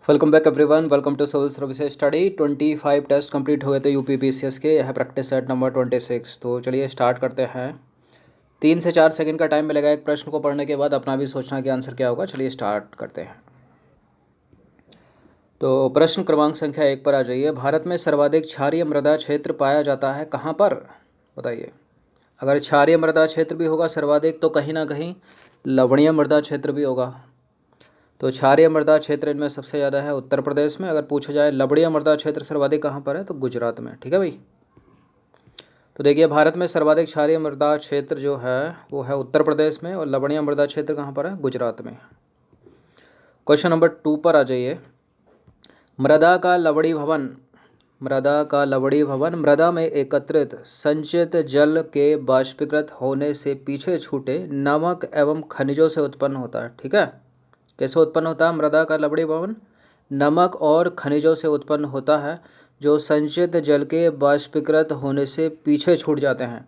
Welcome back everyone. Welcome to civil services study. 25 test complete हो गए थे UP PCS के। यह प्रैक्टिस सेट नंबर 26। तो चलिए स्टार्ट करते हैं। 3 से 4 सेकंड का टाइम मिलेगा एक प्रश्न को पढ़ने के बाद, अपना भी सोचना कि आंसर क्या होगा। चलिए स्टार्ट करते हैं। तो प्रश्न क्रमांक संख्या 1 पर आ जाइए। भारत में सर्वाधिक क्षारीय मृदा क्षेत्र पाया जाता है कहाँ पर, बताइए। अगर क्षारीय मृदा क्षेत्र भी होगा सर्वाधिक, तो कहीं ना कहीं लवणीय मृदा क्षेत्र भी होगा। तो क्षारीय मृदा क्षेत्र इनमें सबसे ज़्यादा है उत्तर प्रदेश में। अगर पूछा जाए लवणीय मृदा क्षेत्र सर्वाधिक कहाँ पर है, तो गुजरात में। ठीक है भाई। तो देखिए, भारत में सर्वाधिक क्षारीय मृदा क्षेत्र जो है वो है उत्तर प्रदेश में, और लवणीय मृदा क्षेत्र कहाँ पर है, गुजरात में। क्वेश्चन नंबर 2 पर आ जाइए। मृदा का लवणी भवन। मृदा का लवणी भवन मृदा में एकत्रित संचित जल के बाष्पीकृत होने से पीछे छूटे नमक एवं खनिजों से उत्पन्न होता है। ठीक है। कैसे उत्पन्न होता है मृदा का लवणी भवन? नमक और खनिजों से उत्पन्न होता है, जो संचित जल के बाष्पीकृत होने से पीछे छूट जाते हैं।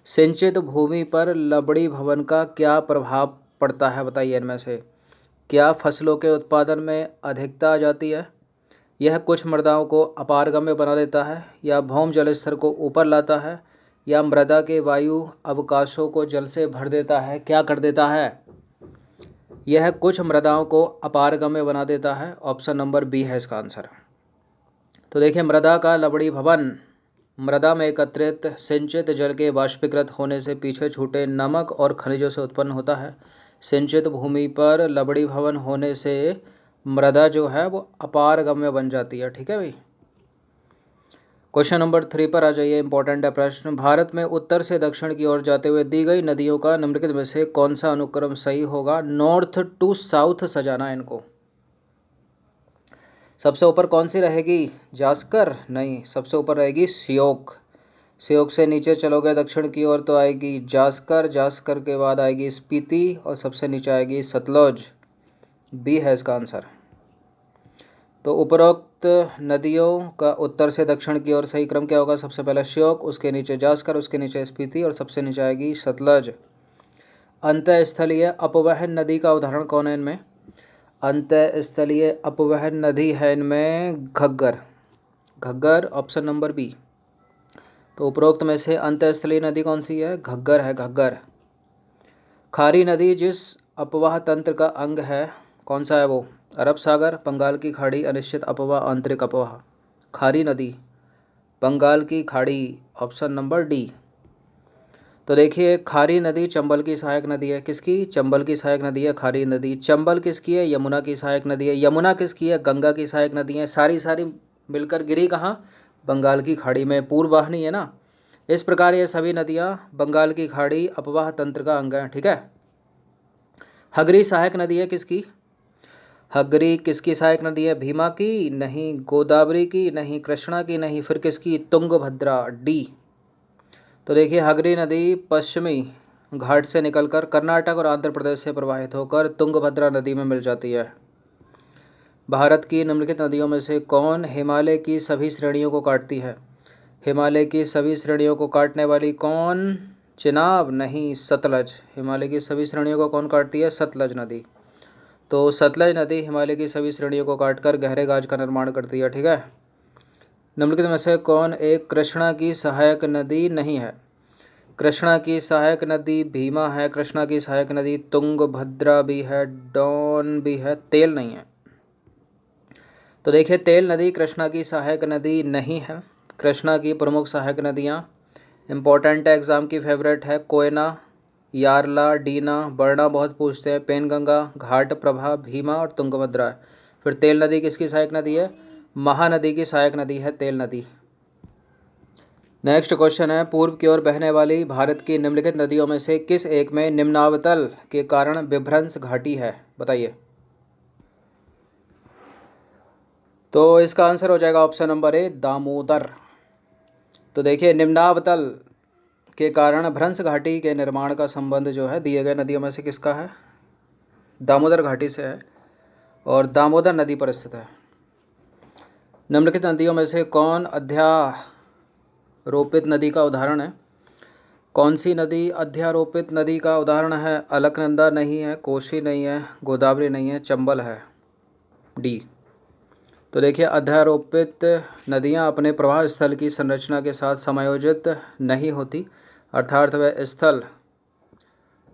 सिंचित भूमि पर लवणी भवन का क्या प्रभाव पड़ता है, बताइए। इनमें से क्या फसलों के उत्पादन में अधिकता आ जाती है? यह कुछ मृदाओं को अपारगम्य बना देता है, या भौम जल स्तर को ऊपर लाता है, या मृदा के वायु अवकाशों को जल से भर देता है। क्या कर देता है? यह कुछ मृदाओं को अपारगम्य बना देता है। ऑप्शन नंबर बी है इसका आंसर। तो देखिए, मृदा का लवणी भवन मृदा में एकत्रित सिंचित जल के बाष्पीकृत होने से पीछे छूटे नमक और खनिजों से उत्पन्न होता है। सिंचित भूमि पर लवणी भवन होने से मृदा जो है वो अपारगम्य बन जाती है। ठीक है भाई। क्वेश्चन नंबर 3 पर आ जाइए। इंपॉर्टेंट है प्रश्न। भारत में उत्तर से दक्षिण की ओर जाते हुए दी गई नदियों का निम्नलिखित में से कौन सा अनुक्रम सही होगा? नॉर्थ टू साउथ सजाना है इनको। सबसे ऊपर कौन सी रहेगी? जास्कर? नहीं, सबसे ऊपर रहेगी श्योक। श्योक से नीचे चलोगे दक्षिण की ओर तो आएगी जास्कर। जास्कर के बाद आएगी स्पीति, और सबसे नीचे आएगी सतलुज। बी है इसका आंसर। तो उपरोक्त नदियों का उत्तर से दक्षिण की ओर सही क्रम क्या होगा? सबसे पहले श्योक, उसके नीचे जास्कर, उसके नीचे स्पीति, और सबसे नीचे आएगी सतलज। अंतःस्थलीय अपवहन नदी का उदाहरण कौन है इनमें? अंतःस्थलीय अपवहन नदी है इनमें Ghaggar. Ghaggar, option number B. तो उपरोक्त में से अंतःस्थलीय नदी कौन सी है? घग्गर है, घग्गर। खारी नदी जिस अपवाह तंत्र का अंग है, कौन सा है वो? अरब सागर, बंगाल की खाड़ी, अनिश्चित अपवाह, आंतरिक अपवाह। खारी नदी, बंगाल की खाड़ी, ऑप्शन नंबर डी। तो देखिए, खारी नदी चंबल की सहायक नदी है। किसकी? चंबल की सहायक नदी है खारी नदी। चंबल किसकी है? यमुना की सहायक नदी है। यमुना किसकी है? गंगा की सहायक नदी है। सारी सारी मिलकर गिरी कहाँ? बंगाल की खाड़ी में। पूर्ववाहिनी है ना। इस प्रकार ये सभी नदियाँ बंगाल की खाड़ी अपवाह तंत्र का अंग है। ठीक है। हगरी सहायक नदी है किसकी? हगरी किसकी सहायक नदी है? भीमा की? नहीं। गोदावरी की? नहीं। कृष्णा की? नहीं। फिर किसकी? तुंगभद्रा, डी। तो देखिए, हगरी नदी पश्चिमी घाट से निकलकर कर्नाटक और आंध्र प्रदेश से प्रवाहित होकर तुंगभद्रा नदी में मिल जाती है। भारत की निम्नलिखित नदियों में से कौन हिमालय की सभी श्रेणियों को काटती है? हिमालय की सभी श्रेणियों को काटने वाली कौन? चिनाब? नहीं, सतलज। हिमालय की सभी श्रेणियों को कौन काटती है? सतलज नदी। तो सतलज नदी हिमालय की सभी श्रेणियों को काटकर गहरे गाज का निर्माण करती है। ठीक है। निम्नलिखित में से कौन एक कृष्णा की सहायक नदी नहीं है? कृष्णा की सहायक नदी भीमा है। कृष्णा की सहायक नदी तुंगभद्रा भी है, डॉन भी है, तेल नहीं है। तो देखिए, तेल नदी कृष्णा की सहायक नदी नहीं है। कृष्णा की प्रमुख सहायक नदियाँ इम्पोर्टेंट है, एग्जाम की फेवरेट है, कोयना, यारला, डीना, बरना बहुत पूछते हैं, पेनगंगा, घाट प्रभा, भीमा और तुंगभद्रा। फिर तेल नदी किसकी सहायक नदी है? महानदी की सहायक नदी है तेल नदी। नेक्स्ट क्वेश्चन है, पूर्व की ओर बहने वाली भारत की निम्नलिखित नदियों में से किस एक में निम्नावतल के कारण विभ्रंश घाटी है, बताइए। तो इसका आंसर हो जाएगा ऑप्शन नंबर ए, दामोदर। तो देखिए, निम्नावतल के कारण भ्रंश घाटी के निर्माण का संबंध जो है दिए गए नदियों में से किसका है? दामोदर घाटी से है, और दामोदर नदी पर स्थित है। निम्नलिखित नदियों में से कौन अध्यारोपित नदी का उदाहरण है? कौन सी नदी अध्यारोपित नदी का उदाहरण है? अलकनंदा नहीं है, कोशी नहीं है, गोदावरी नहीं है, चंबल है, डी। तो देखिए, अध्यारोपित नदियाँ अपने प्रवाह स्थल की संरचना के साथ समायोजित नहीं होती, अर्थात वह स्थल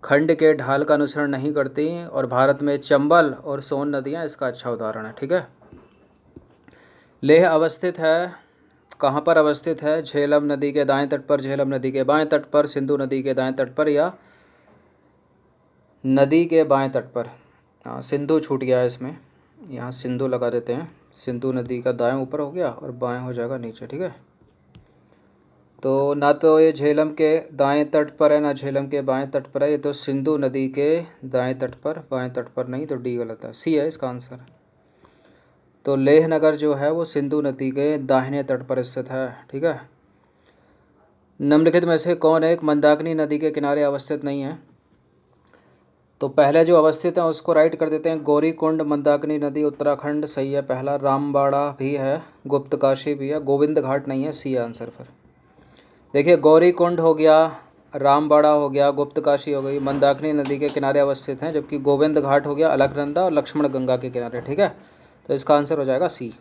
खंड के ढाल का अनुसरण नहीं करती। और भारत में चंबल और सोन नदियाँ इसका अच्छा उदाहरण है। ठीक है। लेह अवस्थित है, कहाँ पर अवस्थित है? झेलम नदी के दाएं तट पर, झेलम नदी के बाएं तट पर, सिंधु नदी के दाएं तट पर, या नदी के बाएं तट पर। हाँ, सिंधु छूट गया है इसमें, यहाँ सिंधु लगा देते हैं। सिंधु नदी का दाएं ऊपर हो गया और बाएं हो जाएगा नीचे। ठीक है। तो ना तो ये झेलम के दाएं तट पर है, ना झेलम के बाएं तट पर है, ये तो सिंधु नदी के दाएं तट पर, बाएं तट पर नहीं, तो डी गलत है, सी है इसका आंसर। तो लेह नगर जो है वो सिंधु नदी के दाहिने तट पर स्थित है। ठीक है। निम्नलिखित में से कौन एक मंदाकिनी नदी के किनारे अवस्थित नहीं है? तो पहले जो अवस्थित है उसको राइट कर देते हैं। गौरीकुंड मंदाकिनी नदी उत्तराखंड, सही है पहला। रामबाड़ा भी है, गुप्तकाशी भी है, गोविंद घाट नहीं है, सी आंसर पर। देखिए, गौरीकुंड हो गया, रामबाड़ा हो गया, गुप्तकाशी हो गई, मंदाकिनी नदी के किनारे अवस्थित हैं, जबकि गोविंद घाट हो गया अलकनंदा और लक्ष्मण गंगा के किनारे। ठीक है। तो इसका आंसर हो जाएगा सी।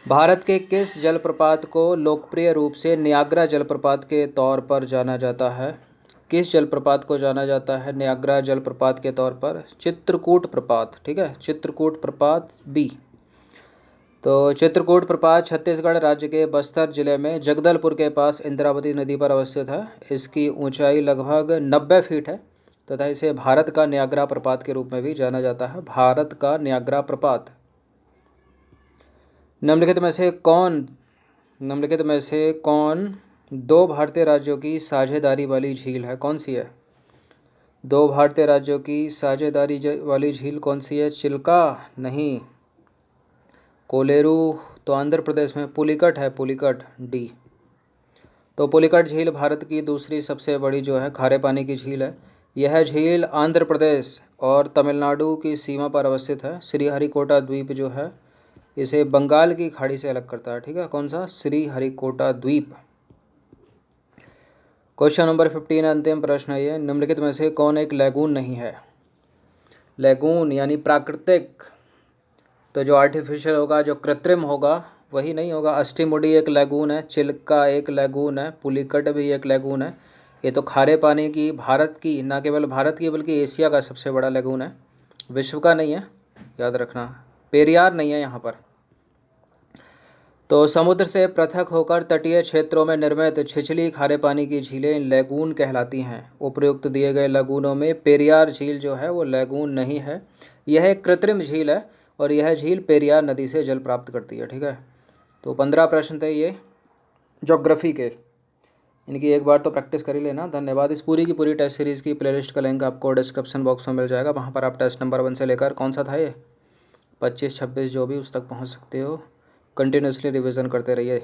भारत के किस जलप्रपात को लोकप्रिय रूप से नियाग्रा जलप्रपात के तौर पर जाना जाता है? किस जलप्रपात को जाना जाता है नियाग्रा जलप्रपात के तौर पर? चित्रकूट प्रपात। ठीक है, चित्रकूट प्रपात बी। तो चित्रकूट प्रपात छत्तीसगढ़ राज्य के बस्तर जिले में जगदलपुर के पास इंद्रावती नदी पर अवस्थित है। इसकी ऊंचाई लगभग 90 फीट है तथा इसे भारत का नियाग्रा प्रपात के रूप में भी जाना जाता है। भारत का नियाग्रा प्रपात। निम्नलिखित में से कौन दो भारतीय राज्यों की साझेदारी वाली झील है? कौन सी है? दो भारतीय राज्यों की साझेदारी वाली झील कौन सी है? चिल्का नहीं, कोलेरू तो आंध्र प्रदेश में, पुलिकट है, पुलिकट डी। तो पुलिकट झील भारत की दूसरी सबसे बड़ी जो है खारे पानी की झील है। यह झील आंध्र प्रदेश और तमिलनाडु की सीमा पर अवस्थित है। श्रीहरिकोटा द्वीप जो है इसे बंगाल की खाड़ी से अलग करता है। ठीक है, कौन सा? श्रीहरिकोटा द्वीप। क्वेश्चन नंबर 15 अंतिम प्रश्न है ये। निम्नलिखित में से कौन एक लैगून नहीं है? लैगून यानी प्राकृतिक, तो जो आर्टिफिशियल होगा, जो कृत्रिम होगा वही नहीं होगा। अष्टमुडी एक लैगून है, चिल्का एक लैगून है, पुलिकट भी एक लैगून है। ये तो खारे पानी की, भारत की, ना केवल भारत की बल्कि एशिया का सबसे बड़ा लैगून है, विश्व का नहीं है, याद रखना। पेरियार नहीं है यहाँ पर। तो समुद्र से पृथक होकर तटीय क्षेत्रों में निर्मित छिछली खारे पानी की झीलें लैगून कहलाती हैं। उपयुक्त दिए गए लैगूनों में पेरियार झील जो है वो लैगून नहीं है, यह एक कृत्रिम झील है और यह झील पेरियार नदी से जल प्राप्त करती है। ठीक है। तो 15 प्रश्न थे ये ज्योग्राफी के, इनकी एक बार तो प्रैक्टिस कर ही लेना। धन्यवाद। इस पूरी की पूरी टेस्ट सीरीज़ की प्लेलिस्ट का लिंक आपको डिस्क्रिप्शन बॉक्स में मिल जाएगा, वहाँ पर आप टेस्ट नंबर 1 से लेकर कौन सा था ये 25, 26 जो भी उस तक पहुँच सकते हो। कंटिन्यूसली रिवीजन करते रहिए।